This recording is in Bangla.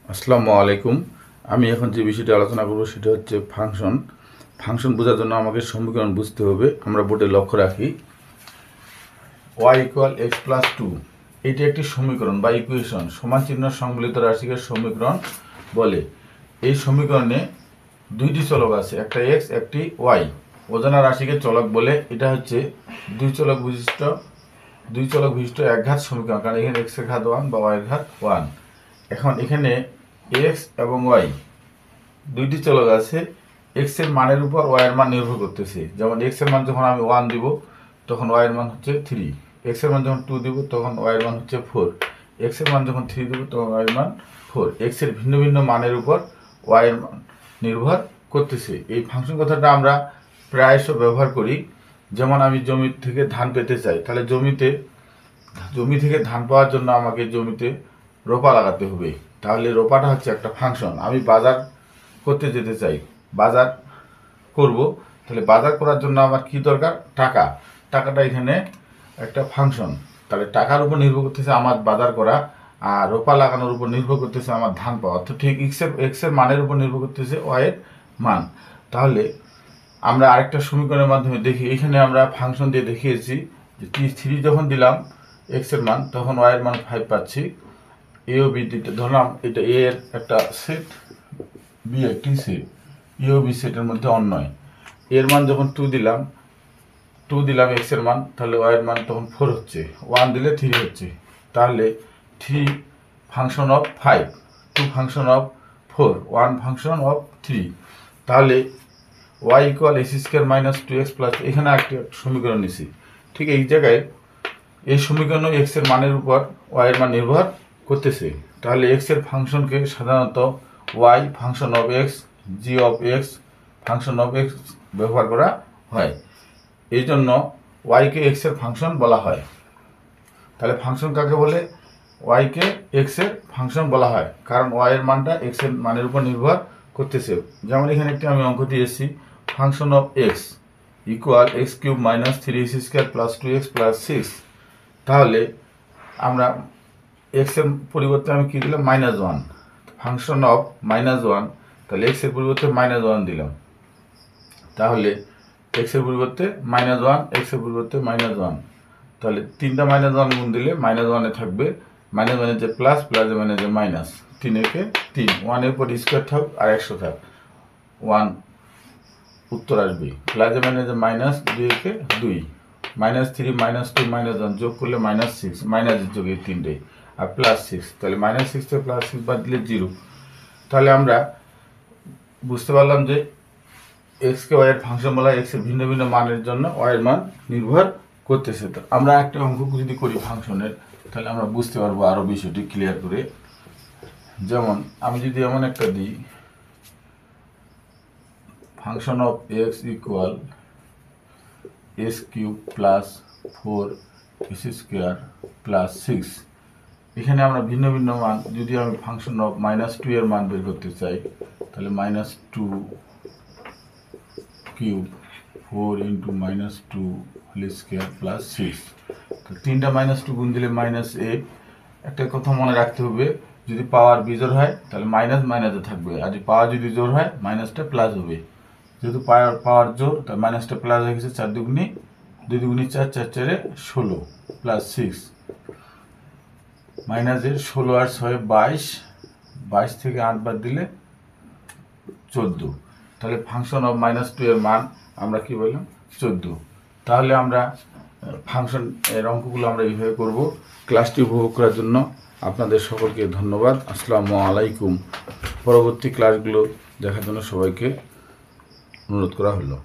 আসসালামু আলাইকুম। আমি এখন যে বিষয়টি আলোচনা করব সেটা হচ্ছে ফাংশন। ফাংশন বোঝার জন্য আমাকে সমীকরণ বুঝতে হবে। আমরা বোর্ডে লক্ষ্য রাখি y = x+2, এটি একটি সমীকরণ বা ইকুয়েশন, সমান চিহ্ন সংবলিত রাশিকে সমীকরণ বলে। এই সমীকরণে দুইটি চলক আছে, একটা x একটি y। অজানা রাশিকে চলক বলে। এটা হচ্ছে দুই চলক বিশিষ্ট একঘাত সমীকরণ, কারণ এখানে x এর ঘাত 1 বা y এর ঘাত 1। এখন এখানে x এবং y দুইটি চলক আছে। x এর মানের উপর y এর মান নির্ভর করতেছে। যেমন x এর মান যখন আমি 1 দিব তখন y এর মান হচ্ছে 3, x এর মান যখন 2 দিব তখন y এর মান হচ্ছে 4, x এর মান যখন 3 দিব তখন y এর মান 4। x এর ভিন্ন ভিন্ন মানের উপর y এর মান নির্ভর করতেছে। এই ফাংশন কথাটা আমরা প্রায়শ ব্যবহার করি। যেমন আমি জমি থেকে ধান পেতে চাই, তাহলে জমি থেকে ধান পাওয়ার জন্য আমাকে জমিতে রোপা লাগাতে হবে। তাহলে রোপাটা হচ্ছে একটা ফাংশন। আমি বাজার করতে যেতে চাই, বাজার করব, তাহলে বাজার করার জন্য আমার কি দরকার? টাকাটা এখানে একটা ফাংশন। তাহলে টাকার উপর নির্ভর করতেছে আমার বাজার করা, আর রোপা লাগানোর উপর নির্ভর করতেছে আমার ধান পাওয়া। তো ঠিক এক্স এর মানের উপর নির্ভর করতেছে ওয়াই এর মান। তাহলে আমরা আরেকটা সমীকরণের মাধ্যমে দেখি। এখানে আমরা ফাংশন দিয়ে দেখিয়েছি যে 3 যখন দিলাম এক্স এর মান তখন ওয়াই এর মান 5 পাচ্ছি। এ ও বি ধরলাম এটা এ এর একটা সেট, বি একটি সেট, এ ও বি সেটের মধ্যে অন্যয়। এর মান যখন 2 দিলাম এক্স এর মান, তাহলে ওয়াই এর মান তখন 4 হচ্ছে, 1 দিলে 3 হচ্ছে। তাহলে 3 function of 5, 2 function of 4, 1 function of 3। তাহলে y = x² - 2x+, এখানে একটা সমীকরণ নিছি। ঠিক এই জায়গায় এই সমীকরণ x এর মানের উপর y এর মান নির্ভর করতেছে। তাহলে x এর ফাংশনকে সাধারণত y function of x, g of x function of x ব্যবহার করা হয়। এই জন্য y কে x এর ফাংশন বলা হয়। তাহলে ফাংশন কাকে বলে? y কে x এর ফাংশন বলা হয়, কারণ y এর মানটা x এর মানের উপর নির্ভর করতেছে। যেমন এখানে একটি আমি অঙ্ক দিয়েছি, function of x = x³ - 3x² + 2x + 6। তাহলে আমরা x এর পরিবর্তে আমি কি দিলাম? -1। ফাংশন অফ -1, তাহলে x এর পরিবর্তে -1 দিলাম। তাহলে x এর পরিবর্তে -1, x এর পরিবর্তে -1, তাহলে তিনটা -1 গুণ দিলে -1 এ থাকবে, -1 এর যে প্লাস, প্লাস এর মানে যে মাইনাস, 3 একে 3, 1 এর পর স্কোয়ার থাক আর 100 থাক, 1 উত্তর আসবে। প্লাস এর মানে যে মাইনাস, 2 একে 2, -3 -2 -1 যোগ করলে -6, মাইনাসের যোগে 3টে আর +6, তাহলে -6 থেকে +6 বাদ দিলে 0। তাহলে আমরা বুঝতে পারলাম যে x কে y এর ফাংশন বলা হয়। x এর ভিন্ন ভিন্ন মানের জন্য y এর মান নির্ভর করতেছে। তো আমরা একটা অঙ্ক যদি করি ফাংশনের, তাহলে আমরা বুঝতে পারবো আরো বিষয়টি ক্লিয়ার করে। যেমন আমি যদি এমন একটা দিই, function of x = s³ + 4s² + 6। এখানে আমরা ভিন্ন ভিন্ন মান, যদি আমি ফাংশন অফ -2 এর মান বের করতে চাই, তাহলে -2³ 4 × -2² + 6, তো তিনটা -2 গুণ দিলে -8। একটা কথা মনে রাখতে হবে, যদি পাওয়ার বিজোড় হয় তাহলে মাইনাস মাইনাসে থাকবে, আর পাওয়ার যদি জোড় হয় মাইনাসটা প্লাস হবে। যেহেতু পাওয়ার জোড়, তাই মাইনাসটা প্লাস হয়ে গেছে। 4 দুগুণে 2 দুগুণে 4, 4 4 16 + 6, মাইনাসের 16 আর 6 22, 22 থেকে 8 বাদ দিলে 14। তাহলে ফাংশন অফ -2 এর মান আমরা কি বললাম? 14। তাহলে আমরা ফাংশন এর অঙ্কগুলো আমরা এইভাবে করব। ক্লাসটি উপভোগ করার জন্য আপনাদের সকলকে ধন্যবাদ। আসসালামু আলাইকুম। পরবর্তী ক্লাসগুলো দেখার জন্য সবাইকে অনুরোধ করা হলো।